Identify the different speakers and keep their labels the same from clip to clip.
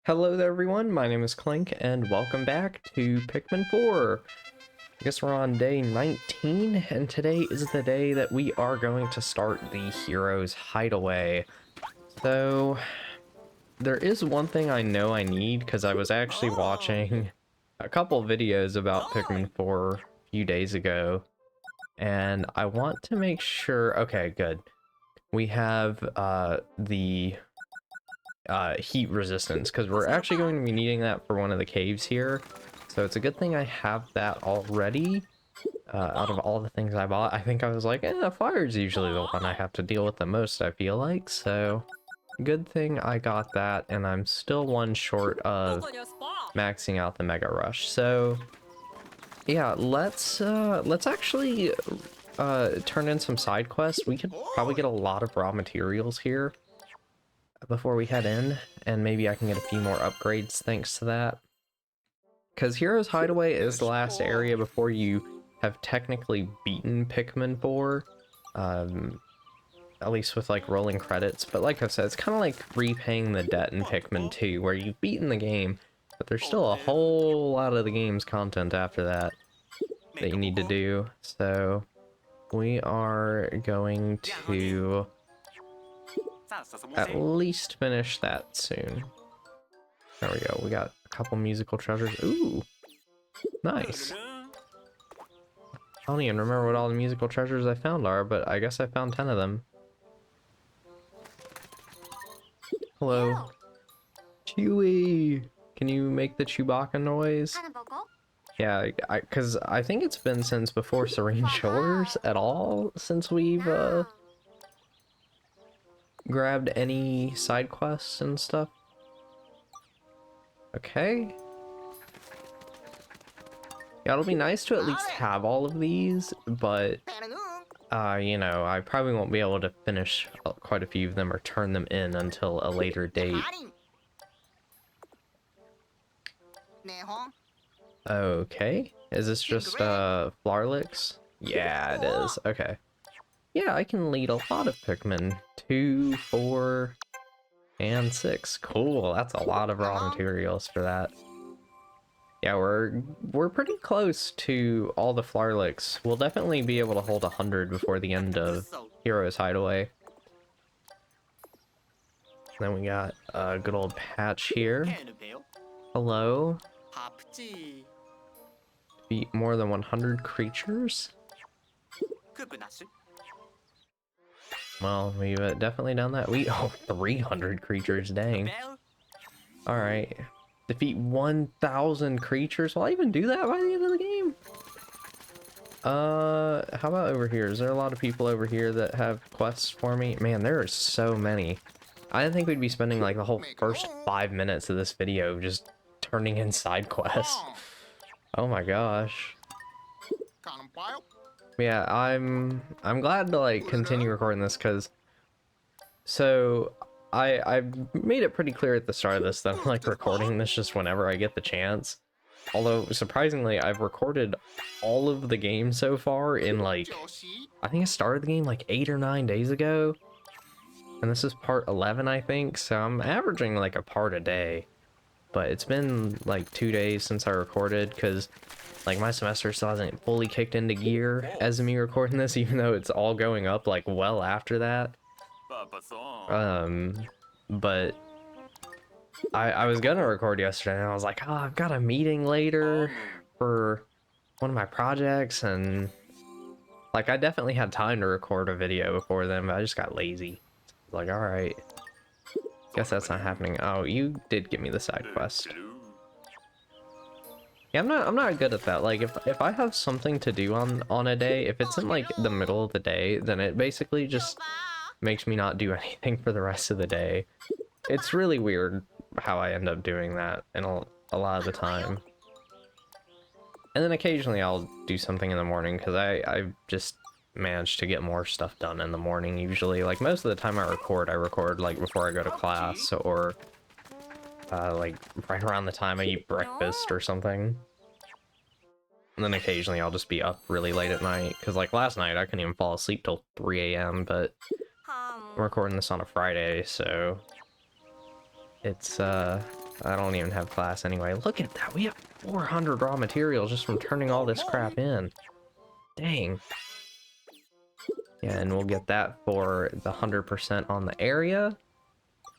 Speaker 1: Hello there everyone, my name is Clink and welcome back to Pikmin 4. I guess we're on day 19 and today is the day that we are going to start the hero's hideaway. So there is one thing I know I need because I was actually watching a couple videos about Pikmin 4 a few days ago and I want to make sure, okay, good. We have the heat resistance because we're actually going to be needing that for one of the caves here, so it's a good thing I have that already. Out of all the things I bought, I think I was like, fire is usually the one I have to deal with the most, I feel like, so good thing I got that, and I'm still one short of maxing out the Mega Rush. So yeah, let's actually turn in some side quests. We could probably get a lot of raw materials here before we head in, and maybe I can get a few more upgrades thanks to that. Because Hero's Hideaway is the last area before you have technically beaten Pikmin 4, at least with like rolling credits, but like I said, it's kind of like repaying the debt in Pikmin 2, where you've beaten the game, but there's still a whole lot of the game's content after that that you need to do. So we are going to at least finish that soon. There we go. We got a couple musical treasures. Ooh, nice. I don't even remember what all the musical treasures I found are, but I guess I found 10 of them. Hello. Chewie! Can you make the Chewbacca noise? Yeah, because I think it's been since before Serene Shores at all since we've grabbed any side quests and stuff. Okay. Yeah, it'll be nice to at least have all of these, but you know, I probably won't be able to finish quite a few of them or turn them in until a later date. Okay, is this just Flarlix? Yeah, it is. Okay. Yeah, I can lead a lot of Pikmin. 2, 4, and 6. Cool, that's a lot of raw materials for that. Yeah, we're pretty close to all the Flarlix. We'll definitely be able to hold 100 before the end of Hero's Hideaway. Then we got a good old Patch here. Hello. Beat more than 100 creatures? Well, we've definitely done that. Oh, 300 creatures, dang. Alright. Defeat 1,000 creatures? Will I even do that by the end of the game? How about over here? Is there a lot of people over here that have quests for me? Man, there are so many. I didn't think we'd be spending like the whole first 5 minutes of this video just turning in side quests. Oh my gosh. Yeah, I'm glad to like continue recording this because I've made it pretty clear at the start of this that I'm like recording this just whenever I get the chance. Although surprisingly, I've recorded all of the game so far in like, I think I started the game like 8 or 9 days ago, and this is part 11 I think, so I'm averaging like a part a day. But it's been like 2 days since I recorded because like my semester still hasn't fully kicked into gear as of me recording this, even though it's all going up like well after that. But I was gonna record yesterday and I was like, oh, I've got a meeting later for one of my projects, and like I definitely had time to record a video before then, but I just got lazy. Like, all right, guess that's not happening. Oh, you did give me the side quest. Yeah, I'm not good at that. Like if I have something to do on a day, if it's in like the middle of the day, then it basically just makes me not do anything for the rest of the day. It's really weird how I end up doing that in a lot of the time. And then occasionally I'll do something in the morning because I just managed to get more stuff done in the morning usually. Like most of the time I record like before I go to class, or like right around the time I eat breakfast or something. And then occasionally I'll just be up really late at night, because like last night I couldn't even fall asleep till 3 a.m. but I'm recording this on a Friday, so it's I don't even have glass anyway. Look at that. We have 400 raw materials just from turning all this crap in. Dang. Yeah, and we'll get that for the 100% on the area.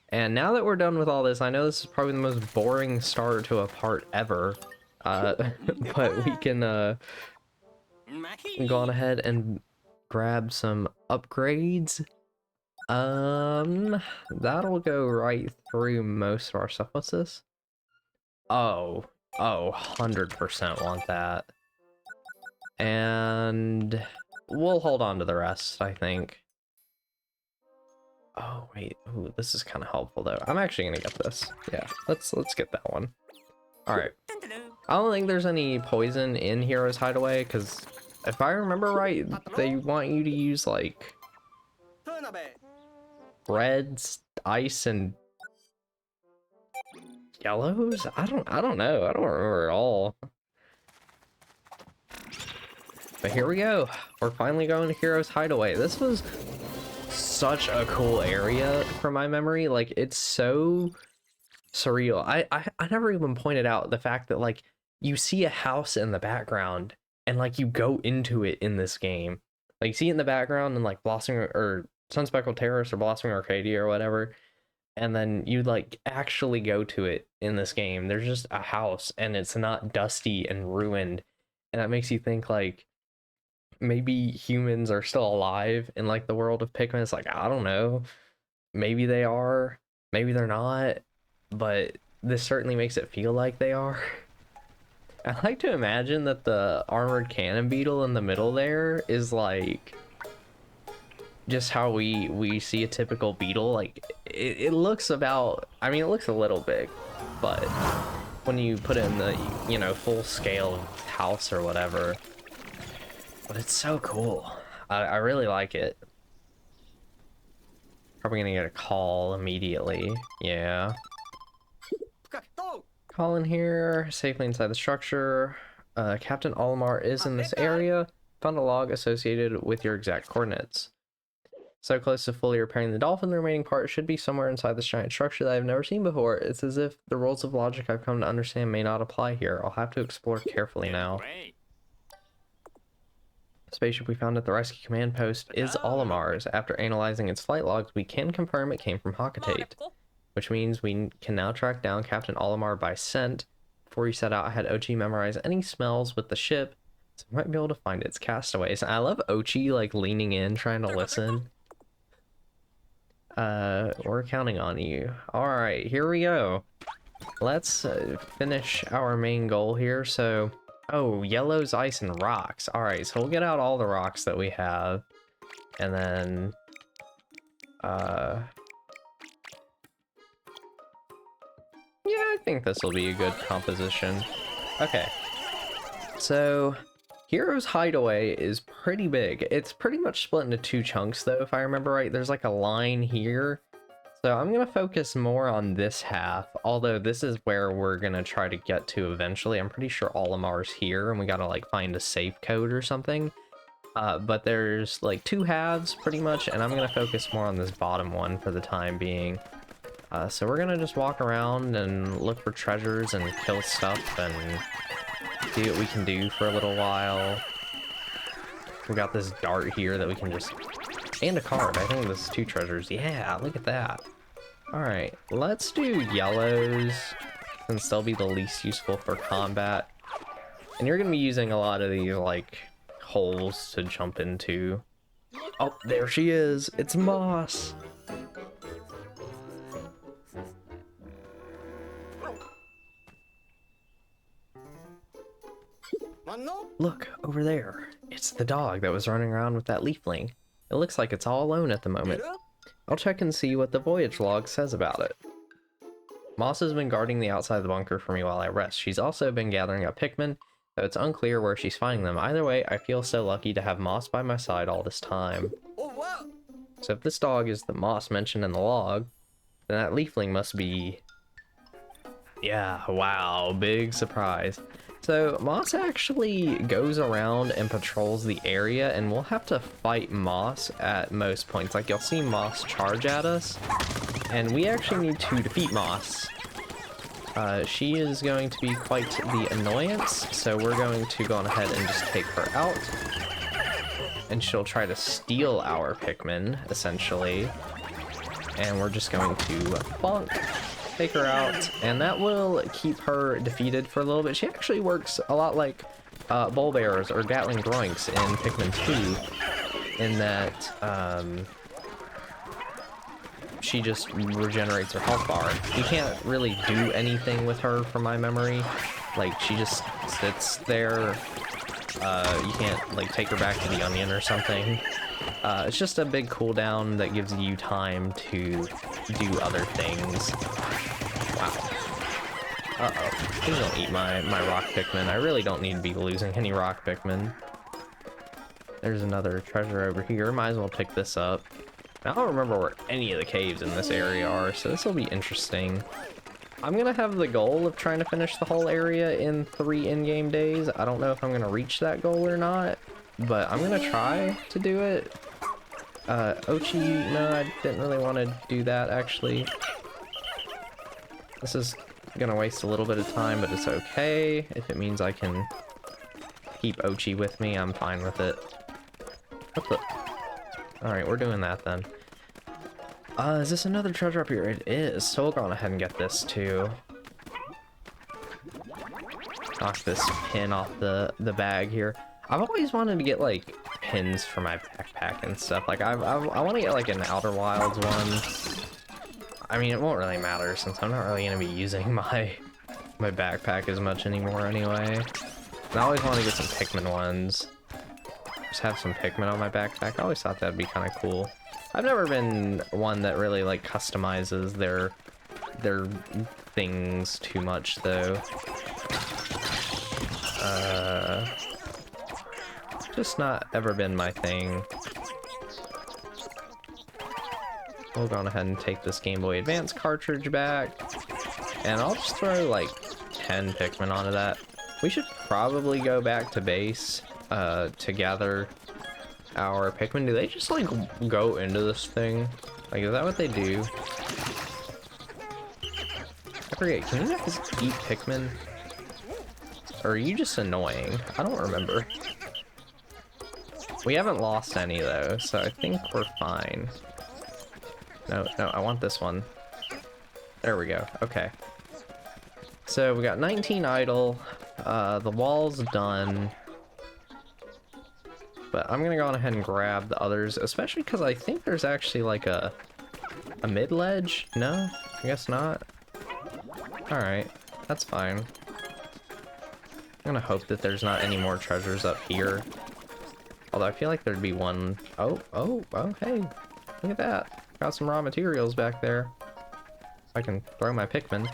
Speaker 1: And now that we're done with all this, I know this is probably the most boring start to a part ever. But we can go on ahead and grab some upgrades. That'll go right through most of our stuff. What's this? Oh, 100% want that. And we'll hold on to the rest, I think. Oh, wait. Ooh, this is kind of helpful, though. I'm actually gonna get this. Yeah, let's get that one. Alright. I don't think there's any poison in Hero's Hideaway, because if I remember right, they want you to use, like, reds, ice, and yellows? I don't know. I don't remember at all. But here we go. We're finally going to Hero's Hideaway. This was such a cool area from my memory. Like, it's so surreal. I never even pointed out the fact that, like, you see a house in the background and, like, you go into it in this game. Like, you see it in the background and, like, Blossom or Sunspeckled Terrace or Blossoming Arcadia or whatever, and then you, like, actually go to it in this game. There's just a house and it's not dusty and ruined, and that makes you think, like, maybe humans are still alive in, like, the world of Pikmin. It's like, I don't know, maybe they are, maybe they're not, but this certainly makes it feel like they are. I like to imagine that the armored cannon beetle in the middle there is, like, just how we see a typical beetle. Like, it looks about, I mean, it looks a little big, but when you put it in the, you know, full scale house or whatever, but it's so cool. I really like it. Probably gonna get a call immediately. Yeah. Call in here, safely inside the structure. Captain Olimar is in this area. Found a log associated with your exact coordinates. So close to fully repairing the dolphin, the remaining part should be somewhere inside this giant structure that I've never seen before. It's as if the rules of logic I've come to understand may not apply here. I'll have to explore carefully now. The spaceship we found at the rescue command post is Olimar's. After analyzing its flight logs, we can confirm it came from Hakatate, which means we can now track down Captain Olimar by scent. Before he set out, I had Ochi memorize any smells with the ship, so we might be able to find its castaways. And I love Ochi, like, leaning in, trying to listen. We're counting on you. Alright, here we go. Let's finish our main goal here. So, oh, yellows, ice, and rocks. Alright, so we'll get out all the rocks that we have. And then, yeah, I think this will be a good composition. Okay. So, Hero's Hideaway is pretty big. It's pretty much split into two chunks, though, if I remember right. There's, like, a line here. So I'm going to focus more on this half, although this is where we're going to try to get to eventually. I'm pretty sure Olimar's here, and we got to, like, find a safe code or something. But there's, like, two halves, pretty much, and I'm going to focus more on this bottom one for the time being. So we're going to just walk around and look for treasures and kill stuff and see what we can do for a little while. We got this dart here that we can just... And a card. I think this is 2 treasures. Yeah, look at that. Alright, let's do yellows, since they'll be the least useful for combat. And you're going to be using a lot of these, like, holes to jump into. Oh, there she is! It's Moss! Look, over there. It's the dog that was running around with that leafling. It looks like it's all alone at the moment. I'll check and see what the voyage log says about it. Moss has been guarding the outside of the bunker for me while I rest. She's also been gathering up Pikmin, though it's unclear where she's finding them. Either way, I feel so lucky to have Moss by my side all this time. So if this dog is the Moss mentioned in the log, then that leafling must be... Yeah, wow, big surprise. So Moss actually goes around and patrols the area, and we'll have to fight Moss at most points. Like, you'll see Moss charge at us, and we actually need to defeat Moss She is going to be quite the annoyance, so we're going to go on ahead and just take her out. And she'll try to steal our Pikmin, essentially. And we're just going to bonk, take her out, and that will keep her defeated for a little bit. She actually works a lot like Bull Bears or Gatling Groinks in Pikmin 2, in that she just regenerates her health bar. You can't really do anything with her from my memory. Like, she just sits there. You can't, like, take her back to the onion or something. It's just a big cooldown that gives you time to do other things. Wow. Uh-oh. Please don't eat my rock Pikmin. I really don't need to be losing any rock Pikmin. There's another treasure over here. Might as well pick this up. I don't remember where any of the caves in this area are, so this will be interesting. I'm gonna have the goal of trying to finish the whole area in 3 in-game days. I don't know if I'm gonna reach that goal or not, but I'm gonna try to do it. Ochi, no, I didn't really want to do that, actually. This is gonna waste a little bit of time, but it's okay. If it means I can keep Ochi with me, I'm fine with it. What the? Alright, we're doing that then. Is this another treasure up here? It is, so we'll go on ahead and get this too. Knock this pin off the bag here. I've always wanted to get, like, pins for my backpack and stuff. Like, I want to get, like, an Outer Wilds one. I mean, it won't really matter since I'm not really going to be using my backpack as much anymore anyway. And I always want to get some Pikmin ones. Just have some Pikmin on my backpack. I always thought that'd be kind of cool. I've never been one that really, like, customizes their things too much, though. Just not ever been my thing. We'll go on ahead and take this Game Boy Advance cartridge back. And I'll just throw, like, 10 Pikmin onto that. We should probably go back to base to gather our Pikmin. Do they just, like, go into this thing? Like, is that what they do? I forget, can you guys eat Pikmin? Or are you just annoying? I don't remember. We haven't lost any, though, so I think we're fine. No, I want this one. There we go, okay. So we got 19 idle, the wall's done. But I'm gonna go on ahead and grab the others, especially because I think there's actually like a mid-ledge? No? I guess not. Alright, that's fine. I'm gonna hope that there's not any more treasures up here. Although I feel like there'd be one. Oh, hey, look at that. Got some raw materials back there. I can throw my Pikmin.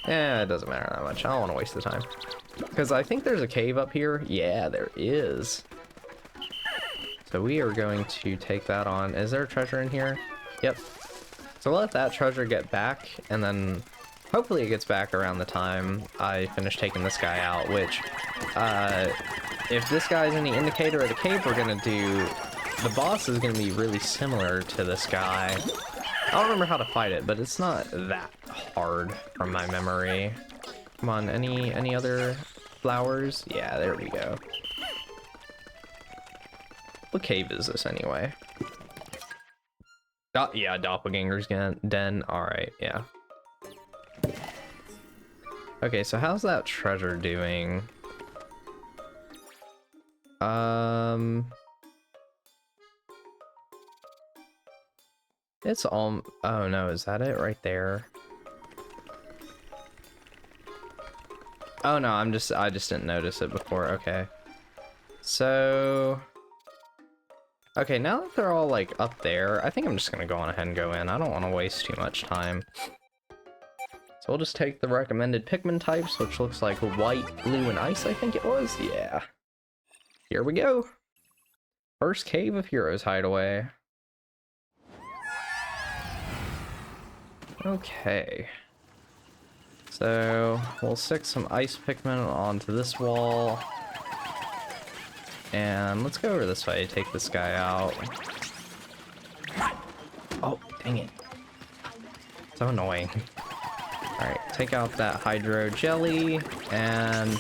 Speaker 1: Eh, it doesn't matter that much. I don't want to waste the time. Because I think there's a cave up here. Yeah, there is. So we are going to take that on. Is there a treasure in here? Yep. So let that treasure get back, and then hopefully it gets back around the time I finish taking this guy out, which, if this guy's any indicator of the cave we're gonna do, the boss is gonna be really similar to this guy. I don't remember how to fight it, but it's not that hard from my memory. Come on, any other flowers? Yeah, there we go. What cave is this anyway? Yeah, Doppelganger's Den. Alright, yeah. Okay, so how's that treasure doing? It's all... Oh no, is that it right there? Oh no, I just didn't notice it before. Okay. So... Okay, now that they're all, like, up there, I think I'm just gonna go on ahead and go in. I don't want to waste too much time. So we'll just take the recommended Pikmin types, which looks like white, blue, and ice, I think it was. Yeah. Here we go. First cave of Heroes Hideaway. Okay. So we'll stick some ice Pikmin onto this wall. And let's go over this way, take this guy out. Oh, dang it. So annoying. Alright, take out that hydro jelly, and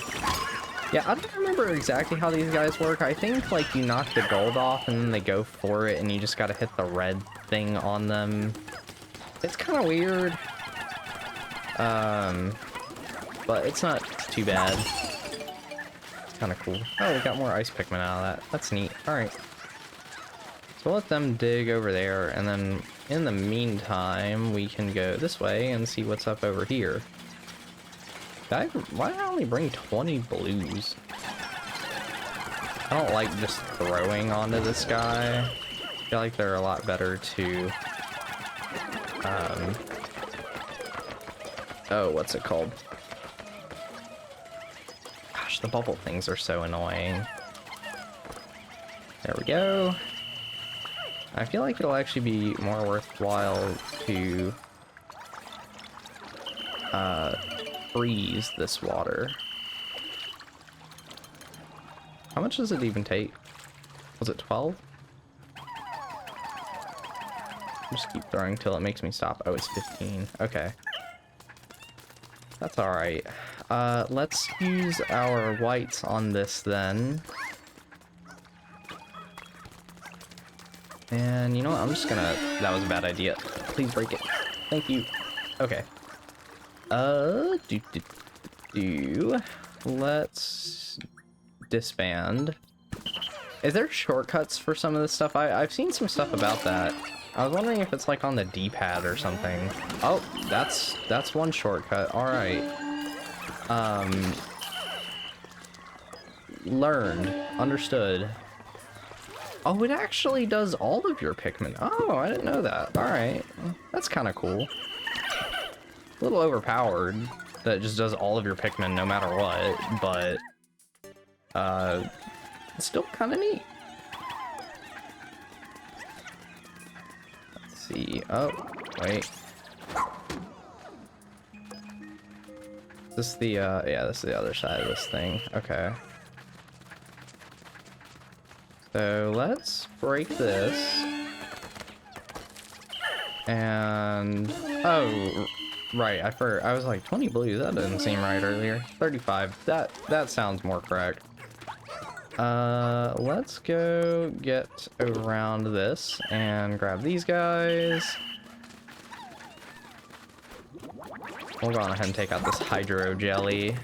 Speaker 1: yeah, I don't remember exactly how these guys work. I think, like, you knock the gold off, and then they go for it, and you just gotta hit the red thing on them. It's kind of weird. But it's not too bad. It's kind of cool. Oh, we got more ice Pikmin out of that. That's neat. Alright. So we'll let them dig over there, and then in the meantime, we can go this way and see what's up over here. Why did I only bring 20 blues? I don't like just throwing onto this guy. I feel like they're a lot better to... oh, what's it called? Gosh, the bubble things are so annoying. There we go. I feel like it'll actually be more worthwhile to freeze this water. How much does it even take? Was it 12? Just keep throwing till it makes me stop. Oh, it's 15. Okay. That's alright. Let's use our whites on this then. And you know what? I'm just gonna... That was a bad idea. Please break it. Thank you. Okay. Let's disband. Is there shortcuts for some of this stuff? I've seen some stuff about that. I was wondering if it's like on the D-pad or something. Oh, that's one shortcut. All right. Learned. Understood. Oh, it actually does all of your Pikmin. Oh, I didn't know that. All right. That's kind of cool. A little overpowered that it just does all of your Pikmin no matter what, but it's still kind of neat. Let's see. Oh, wait. Is this the yeah, this is the other side of this thing. Okay. So let's break this. And oh, right, I was like 20 blues, that doesn't seem right earlier. 35, that sounds more correct. Let's go get around this and grab these guys. We'll go on ahead and take out this hydro jelly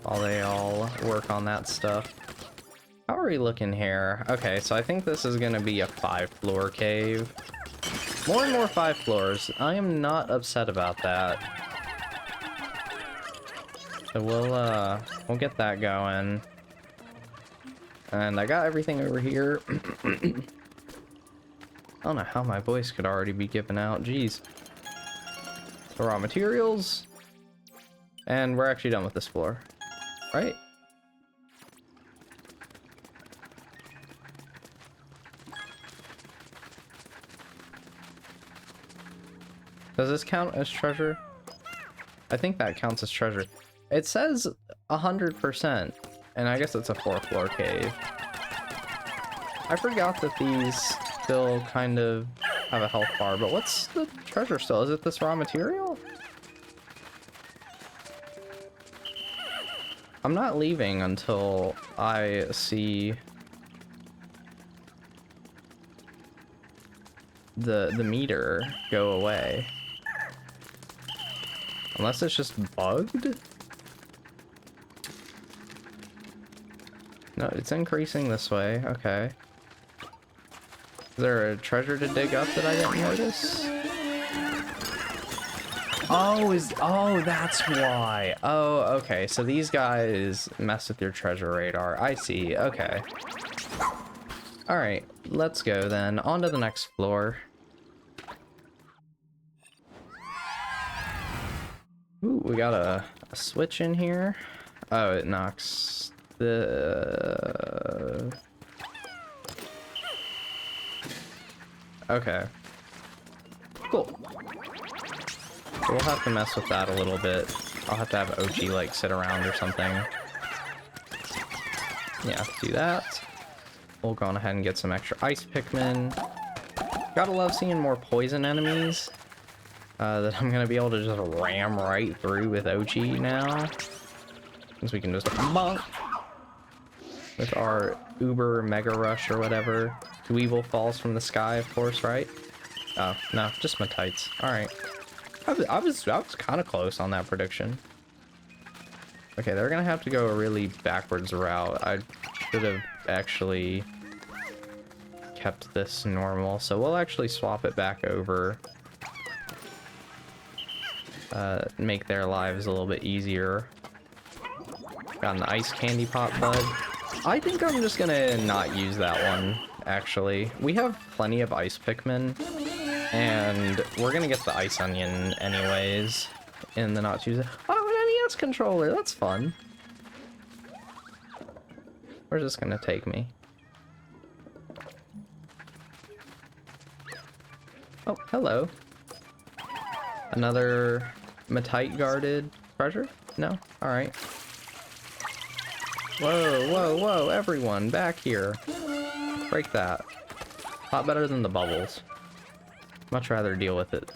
Speaker 1: while they all work on that stuff. How are we looking here? Okay, so I think this is gonna be a 5-floor cave. More and more 5 floors. I am not upset about that. So we'll get that going. And I got everything over here. I don't know how my voice could already be given out. Jeez. The raw materials. And we're actually done with this floor. Right? Does this count as treasure? I think that counts as treasure. It says 100%, and I guess it's a 4th floor cave. I forgot that these still kind of have a health bar, but what's the treasure still? Is it this raw material? I'm not leaving until I see the meter go away. Unless it's just bugged? No, it's increasing this way. Okay. Is there a treasure to dig up that I didn't notice? Oh, that's why. Oh, okay. So these guys mess with your treasure radar. I see. Okay. All right. Let's go then. On to the next floor. Ooh, we got a switch in here. Oh, it knocks the... Okay. Cool. So we'll have to mess with that a little bit. I'll have to have Ochi, like, sit around or something. Yeah, do that. We'll go on ahead and get some extra ice Pikmin. Gotta love seeing more poison enemies. that I'm gonna be able to just ram right through with Ochi now. Since we can just bonk with our Uber Mega Rush or whatever. Dweeble falls from the sky, of course, right? Oh, no, just my tights. Alright. I was kind of close on that prediction. Okay, they're gonna have to go a really backwards route. I should have actually kept this normal, so we'll actually swap it back over. Make their lives a little bit easier. Got an ice candy pop bud. I think I'm just gonna not use that one, actually. We have plenty of ice Pikmin, and we're gonna get the ice onion anyways in the not too. Oh, an NES controller, that's fun. Where's this gonna take me? Oh, hello. Another Matite guarded treasure? No? Alright. Whoa, whoa, whoa, everyone, back here. Break that. A lot better than the bubbles. Much rather deal with it.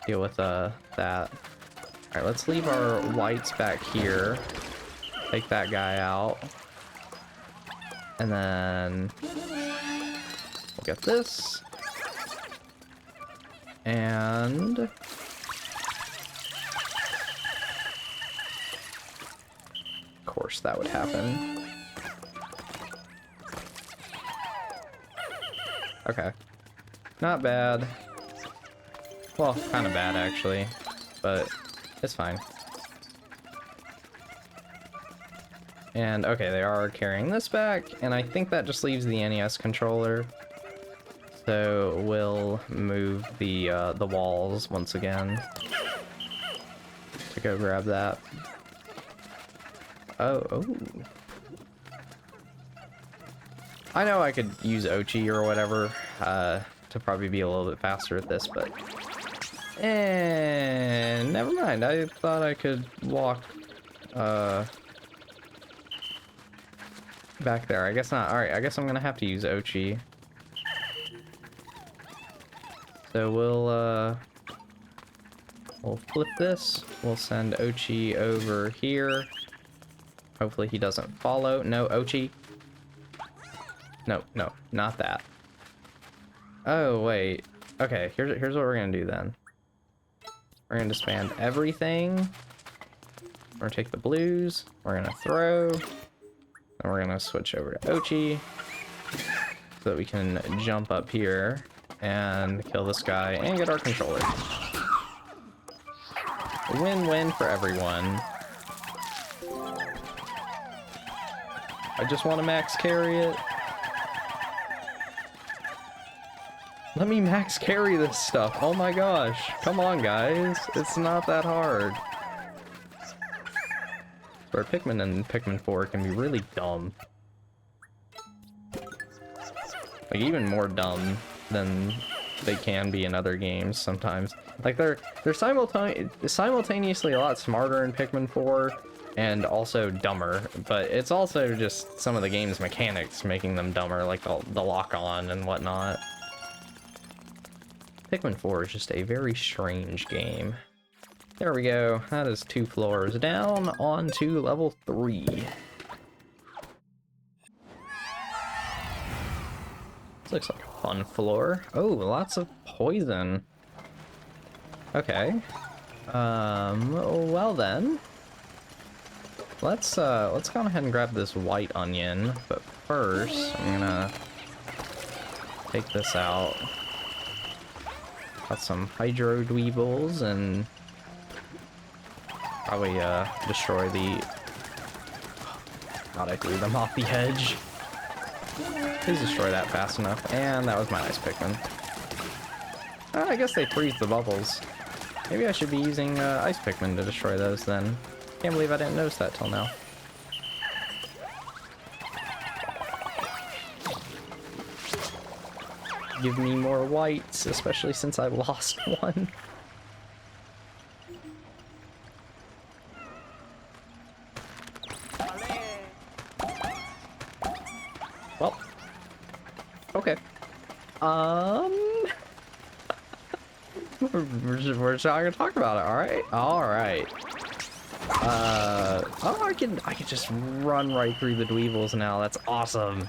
Speaker 1: Deal with, that. Alright, let's leave our whites back here. Take that guy out. And then we'll get this. And of course that would happen. Okay. Not bad. Well, kind of bad actually, but it's fine. And okay, they are carrying this back, and I think that just leaves the NES controller. So we'll move the walls once again to go grab that. Oh. I know I could use Ochi or whatever to probably be a little bit faster at this, but never mind. I thought I could walk back there. I guess not. All right, I guess I'm gonna have to use Ochi. So we'll flip this. We'll send Ochi over here. Hopefully he doesn't follow. No, Ochi. No, not that. Oh, wait. Okay, here's what we're gonna do then. We're gonna disband everything. We're gonna take the blues. We're gonna throw. And we're gonna switch over to Ochi so that we can jump up here and kill this guy and get our controller. Win-win for everyone. I just want to max carry it. Let me max carry this stuff. Oh my gosh. Come on, guys. It's not that hard. Where Pikmin and Pikmin 4 can be really dumb. Like, even more dumb than they can be in other games sometimes. Like, they're simultaneously a lot smarter in Pikmin 4 and also dumber, but it's also just some of the game's mechanics making them dumber, like the lock-on and whatnot. Pikmin 4 is just a very strange game. There we go. That is 2 floors down, on to level 3. This looks like a fun floor. Oh, lots of poison. Okay. Well then. Let's go ahead and grab this white onion, but first I'm gonna take this out. Got some hydro dweebles and probably destroy the. God, I threw them off the edge. Please destroy that fast enough. And that was my ice Pikmin. I guess they freeze the bubbles. Maybe I should be using ice Pikmin to destroy those then. Can't believe I didn't notice that till now. Give me more whites, especially since I lost one. Well, okay. We're just not gonna talk about it, alright? Alright. Oh, I can just run right through the Dweevils now. That's awesome.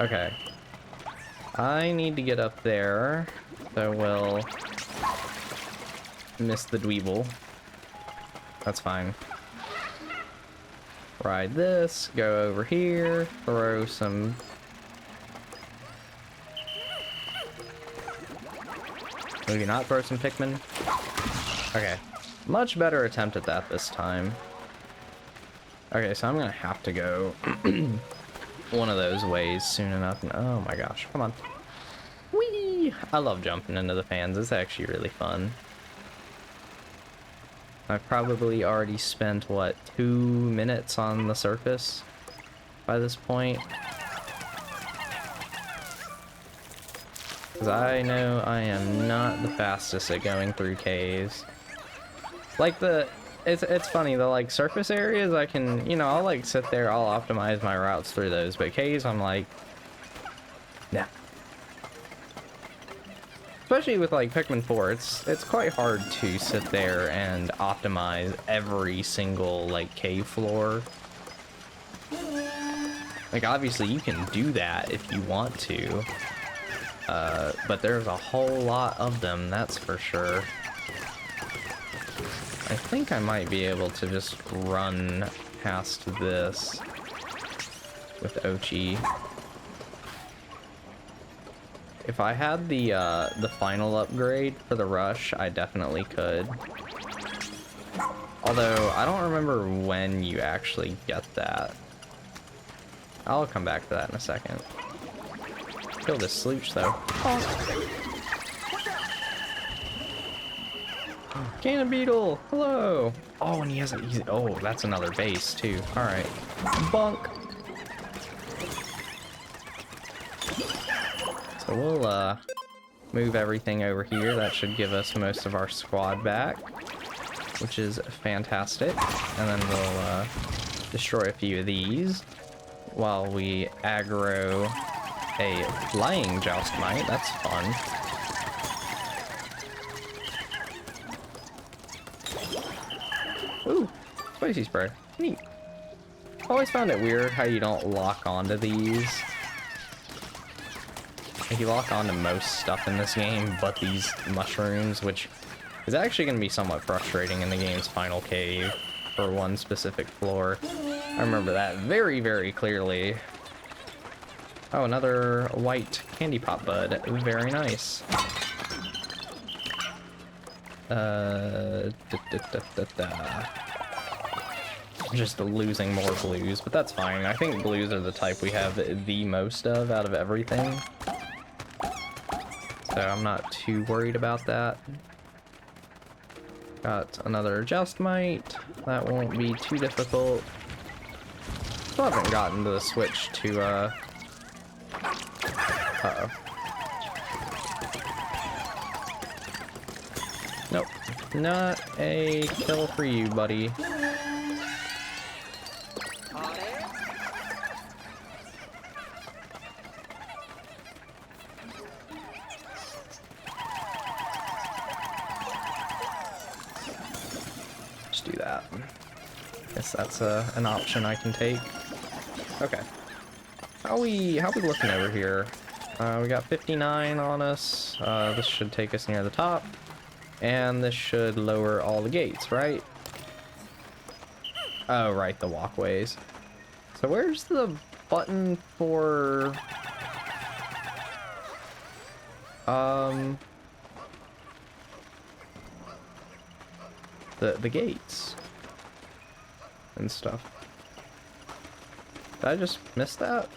Speaker 1: Okay. I need to get up there, so we'll miss the Dweevil. That's fine. Ride this, go over here, throw some... Maybe not throw some Pikmin? Okay. Much better attempt at that this time. Okay, so I'm gonna have to go one of those ways soon enough. Oh my gosh, come on. Whee! I love jumping into the fans. It's actually really fun. I've probably already spent, what, 2 minutes on the surface by this point. Because I know I am not the fastest at going through caves. Like it's funny, the like surface areas I can, you know, I'll like sit there, I'll optimize my routes through those, but caves I'm like, nah. Especially with like Pikmin 4, it's quite hard to sit there and optimize every single like cave floor. Like obviously you can do that if you want to, but there's a whole lot of them, that's for sure. I think I might be able to just run past this with Ochi. If I had the final upgrade for the rush, I definitely could. Although, I don't remember when you actually get that. I'll come back to that in a second. Kill this slooch, though. Oh. Cannon Beetle! Hello! Oh, and he has a... oh, that's another base, too. Alright. Bunk! So we'll, move everything over here. That should give us most of our squad back, which is fantastic. And then we'll, destroy a few of these while we aggro a flying Joustmite. That's fun. Ooh, spicy spray. Neat. Always found it weird how you don't lock onto these. Like, you lock onto most stuff in this game, but these mushrooms, which is actually going to be somewhat frustrating in the game's final cave for one specific floor. I remember that very, very clearly. Oh, another white candy pop bud. Very nice. Just losing more blues, but that's fine. I think blues are the type we have the most of out of everything. So I'm not too worried about that. Got another Joustmite. That won't be too difficult. Still haven't gotten to the switch to, uh-oh. Nope. Not a kill for you, buddy. Just do that. Guess that's an option I can take. Okay. How we looking over here? We got 59 on us. This should take us near the top. And this should lower all the gates, right? Oh, right, the walkways. So where's the button for... the gates and stuff? Did I just miss that?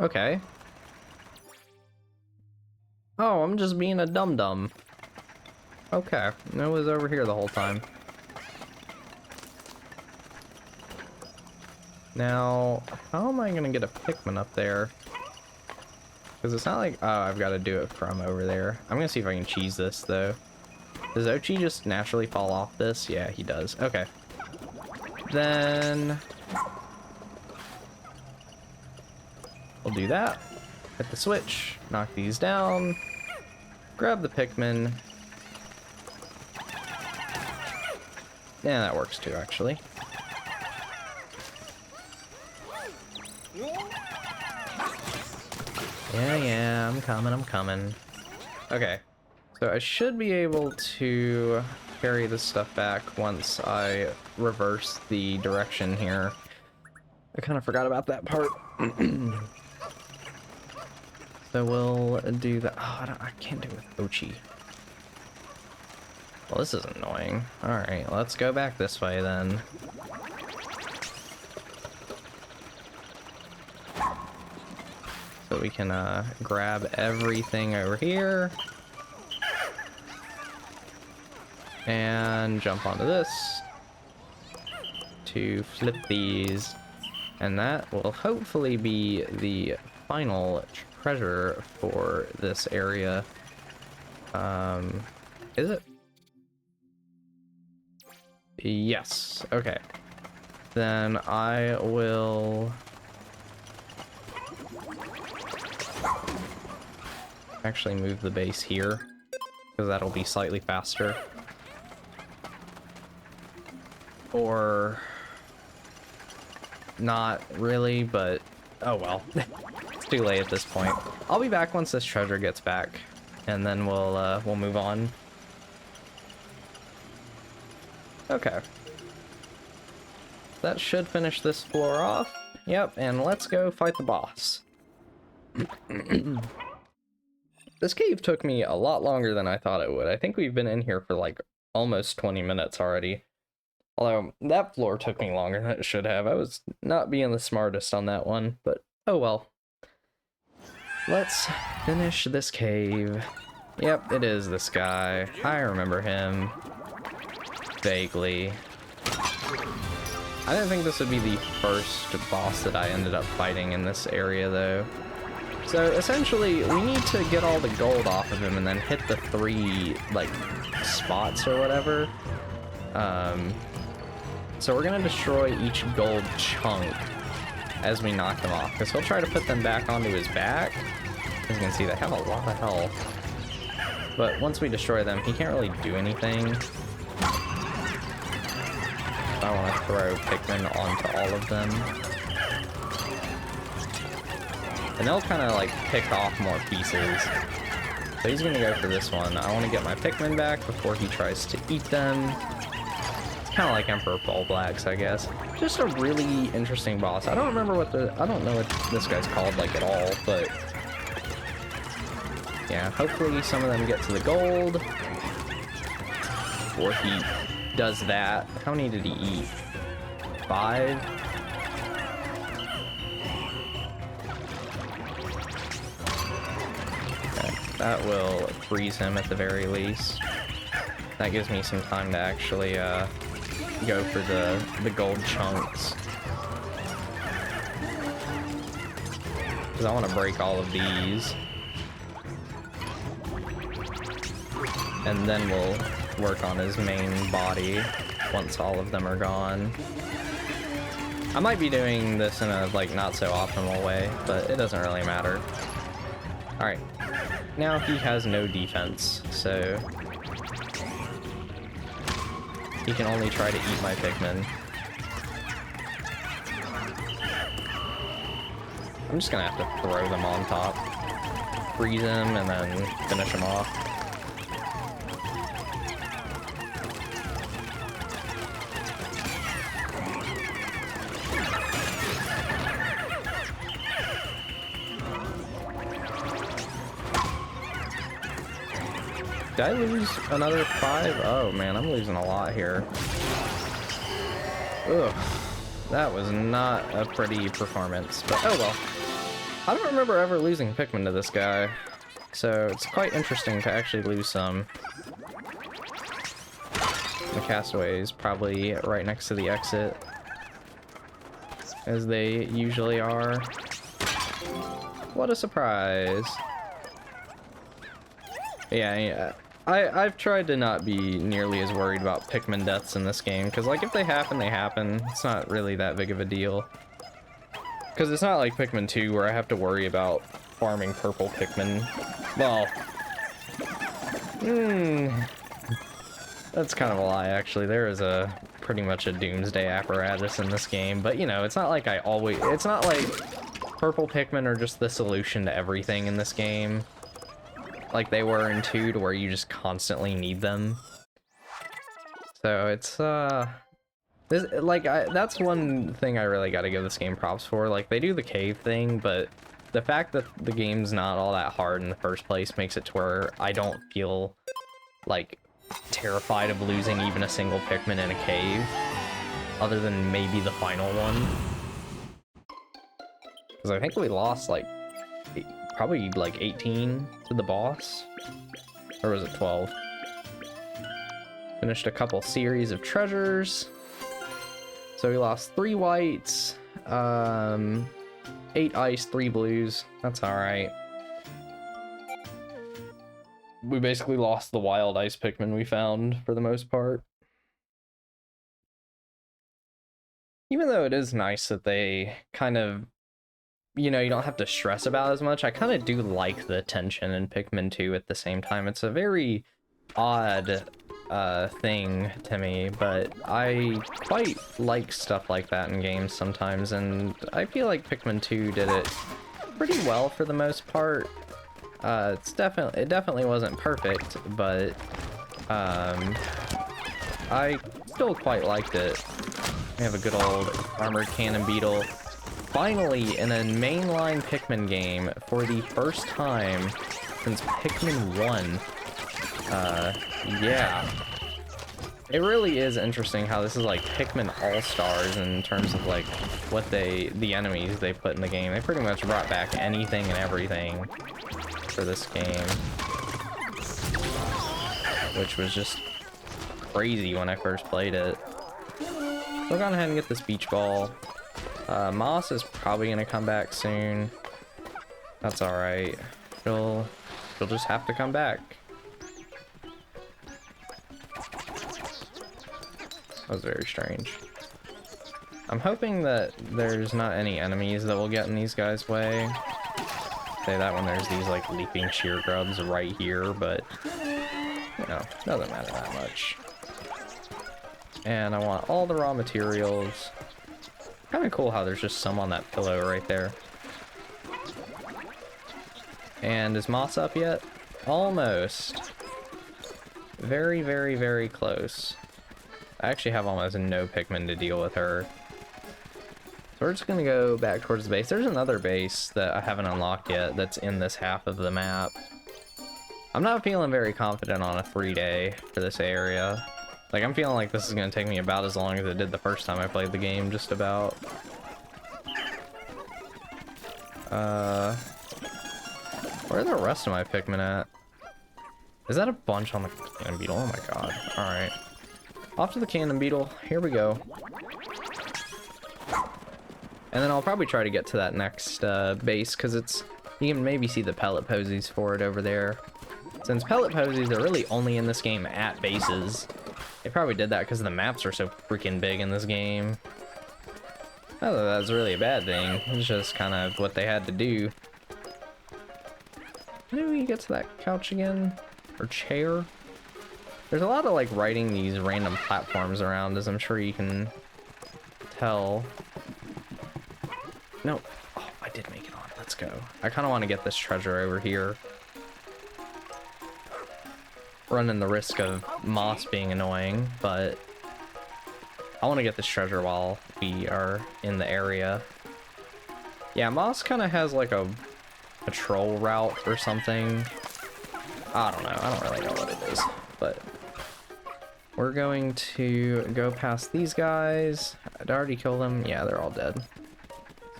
Speaker 1: Okay. Oh, I'm just being a dum-dum. Okay, it was over here the whole time. Now, how am I gonna get a Pikmin up there? Because it's not like, oh, I've got to do it from over there. I'm gonna see if I can cheese this, though. Does Ochi just naturally fall off this? Yeah, he does. Okay. Then we'll do that. Hit the switch, knock these down, grab the Pikmin. Yeah, that works too, actually. Yeah, I'm coming. Okay, so I should be able to carry this stuff back once I reverse the direction here. I kind of forgot about that part. So we'll do that. Oh, I can't do it with Ochi. Well, this is annoying. Alright, let's go back this way then. So we can grab everything over here. And jump onto this. To flip these. And that will hopefully be the final treasure for this area. Is it? Yes. Okay. Then I will actually move the base here, because that'll be slightly faster. Or not really, but oh well. It's too late at this point. I'll be back once this treasure gets back, and then we'll move on. Okay. That should finish this floor off. Yep, and let's go fight the boss. This cave took me a lot longer than I thought it would. I think we've been in here for like almost 20 minutes already. Although that floor took me longer than it should have. I was not being the smartest on that one, but oh well. Let's finish this cave. Yep, it is this guy. I remember him. Vaguely. I didn't think this would be the first boss that I ended up fighting in this area, though. So, essentially, we need to get all the gold off of him and then hit the 3, like, spots or whatever. So we're gonna destroy each gold chunk as we knock them off, because he'll try to put them back onto his back. As you can see, they have a lot of health. But once we destroy them, he can't really do anything. I want to throw Pikmin onto all of them. And they'll kind of like pick off more pieces. So he's going to go for this one. I want to get my Pikmin back before he tries to eat them. It's kind of like Emperor Bulblax, I guess. Just a really interesting boss. I don't know what this guy's called like at all, but yeah, hopefully some of them get to the gold before he does that. How many did he eat? 5? Okay, that will freeze him at the very least. That gives me some time to actually go for the gold chunks. Because I want to break all of these. And then we'll work on his main body once all of them are gone. I might be doing this in a like not so optimal way, but it doesn't really matter. Alright, now he has no defense, so he can only try to eat my Pikmin. I'm just gonna have to throw them on top, freeze him, and then finish him off. Did I lose another 5? Oh man, I'm losing a lot here. Ugh. That was not a pretty performance, but oh well. I don't remember ever losing Pikmin to this guy, so it's quite interesting to actually lose some. The castaway is probably right next to the exit. as they usually are. What a surprise. Yeah, I've tried to not be nearly as worried about Pikmin deaths in this game, because like if they happen, they happen. It's not really that big of a deal. Because it's not like Pikmin 2 where I have to worry about farming purple Pikmin. Well, that's kind of a lie, actually. There is pretty much a doomsday apparatus in this game, but you know, it's not like it's not like purple Pikmin are just the solution to everything in this game, like they were in 2, to where you just constantly need them. So it's, that's one thing I really gotta give this game props for. Like, they do the cave thing, but the fact that the game's not all that hard in the first place makes it to where I don't feel, like, terrified of losing even a single Pikmin in a cave, other than maybe the final one. Because I think we lost, like, probably, like, 18 to the boss. Or was it 12? Finished a couple series of treasures. So we lost 3 whites, 8 ice, 3 blues. That's alright. We basically lost the wild ice Pikmin we found for the most part. Even though it is nice that they kind of, you know, you don't have to stress about as much, I kind of do like the tension in Pikmin 2 at the same time. It's a very odd thing to me, but I quite like stuff like that in games sometimes, and I feel like Pikmin 2 did it pretty well for the most part. It definitely wasn't perfect, but I still quite liked it. We have a good old armored cannon beetle. Finally, in a mainline Pikmin game, for the first time since Pikmin 1. Yeah. It really is interesting how this is like Pikmin All-Stars in terms of like what the enemies they put in the game. They pretty much brought back anything and everything for this game, which was just crazy when I first played it. We're going ahead and get this beach ball. Moss is probably gonna come back soon. That's alright. She'll just have to come back. That was very strange. I'm hoping that there's not any enemies that will get in these guys' way. Say that when there's these like leaping sheer grubs right here, but you know, doesn't matter that much. And I want all the raw materials. Kind of cool how there's just some on that pillow right there. And is Moss up yet? Almost. Very, very, very close. I actually have almost no Pikmin to deal with her. So we're just gonna go back towards the base. There's another base that I haven't unlocked yet that's in this half of the map. I'm not feeling very confident on a 3-day for this area. Like, I'm feeling like this is gonna take me about as long as it did the first time I played the game, just about. Where are the rest of my Pikmin at? Is that a bunch on the cannon beetle? Oh my god. Alright. Off to the cannon beetle. Here we go. And then I'll probably try to get to that next base, because you can maybe see the pellet posies for it over there. Since pellet posies are really only in this game at bases, they probably did that because the maps are so freaking big in this game. Not that that's really a bad thing, it's just kind of what they had to do. How do we get to that couch again? Or chair? There's a lot of like riding these random platforms around, as I'm sure you can tell. No. Oh, I did make it on. Let's go. I kind of want to get this treasure over here. Running the risk of Moss being annoying, but I want to get this treasure while we are in the area. Yeah, Moss kind of has like a patrol route or something. I don't know. I don't really know what it is, but we're going to go past these guys. I'd already killed them. Yeah, they're all dead.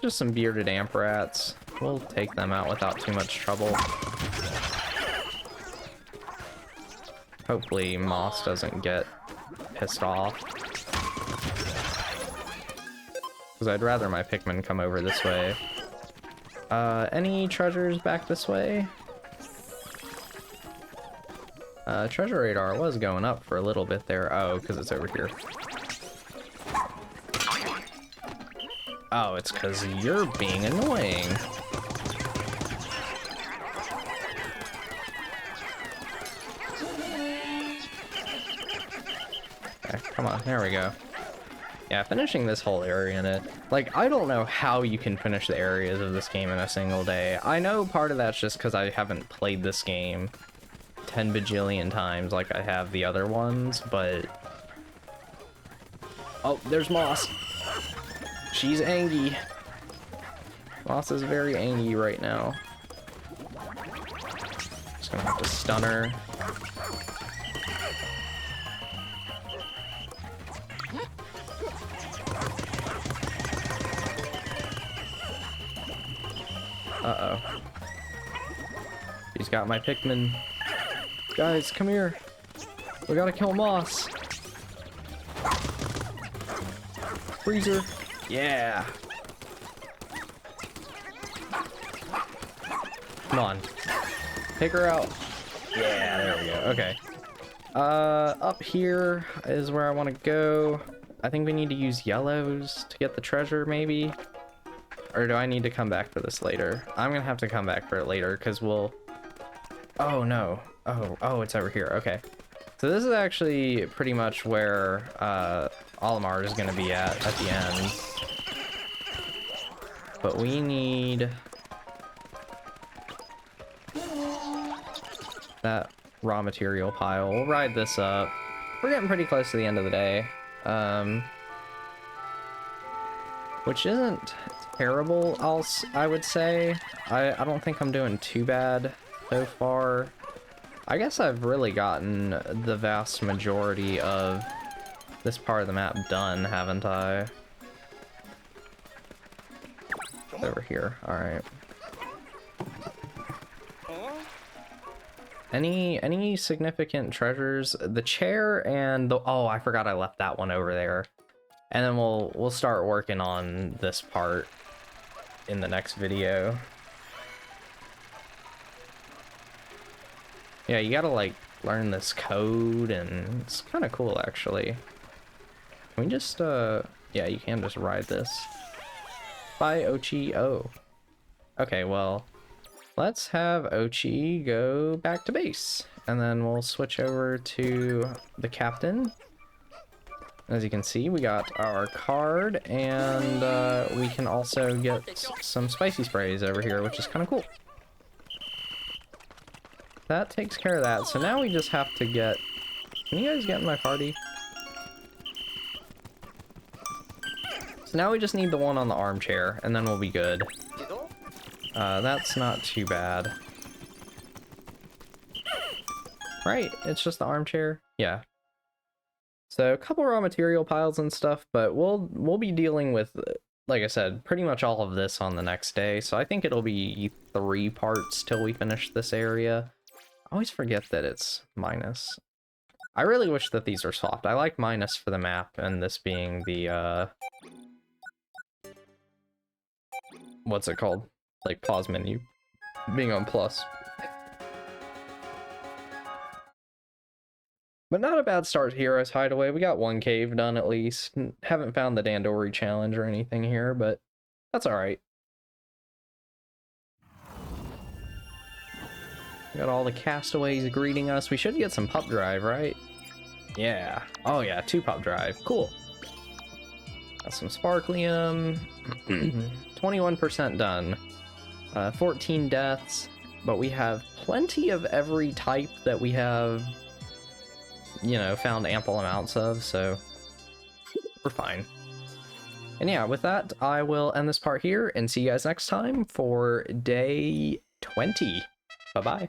Speaker 1: Just some bearded amp rats. We'll take them out without too much trouble. Hopefully Moss doesn't get pissed off. because I'd rather my Pikmin come over this way. Any treasures back this way? Treasure radar was going up for a little bit there. Oh, because it's over here. Oh, it's because you're being annoying. Okay, come on, there we go. Yeah, finishing this whole area in it. Like, I don't know how you can finish the areas of this game in a single day. I know part of that's just because I haven't played this game 10 bajillion times like I have the other ones, but... Oh, there's Moss. She's angry. Moss is very angry right now. Just gonna have to stun her. Uh-oh. He's got my Pikmin. Guys, come here. We gotta kill Moss. Freezer. Yeah. Come on. Take her out. Yeah, there we go. Okay. Up here is where I want to go. I think we need to use yellows to get the treasure, maybe? Or do I need to come back for this later? I'm gonna have to come back for it later, because we'll... Oh, no. Oh, it's over here. Okay. So this is actually pretty much where Olimar is gonna be at the end. But we need... that raw material pile. We'll ride this up. We're getting pretty close to the end of the day. Which isn't terrible, I would say. I don't think I'm doing too bad so far. I guess I've really gotten the vast majority of this part of the map done, haven't I? It's over here. Alright. Any significant treasures? The chair and the... Oh, I forgot I left that one over there. And then we'll start working on this part in the next video. Yeah, you gotta like learn this code, and it's kind of cool actually. Can we just yeah, you can just ride this. Bye, Ochi. Oh. Okay, well, let's have Ochi go back to base, and then we'll switch over to the captain. As you can see, we got our card, and we can also get some spicy sprays over here, which is kind of cool. That takes care of that. So now we just have to get... Can you guys get in my party? So now we just need the one on the armchair, and then we'll be good. That's not too bad. Right, it's just the armchair? Yeah. So a couple raw material piles and stuff, but we'll be dealing with, like I said, pretty much all of this on the next day. So I think it'll be 3 parts till we finish this area. I always forget that it's minus. I really wish that these are soft. I like minus for the map, and this being the, what's it called? Like, pause menu. Being on plus. But not a bad start to Heroes Hideaway. We got 1 cave done at least. Haven't found the Dandori challenge or anything here, but that's alright. Got all the castaways greeting us. We should get some pup drive, right? Yeah. Oh yeah, 2 pup drive. Cool. Got some sparklium. 21% done. 14 deaths. But we have plenty of every type that we have, you know, found ample amounts of, so we're fine. And yeah, with that, I will end this part here and see you guys next time for day 20. Bye-bye.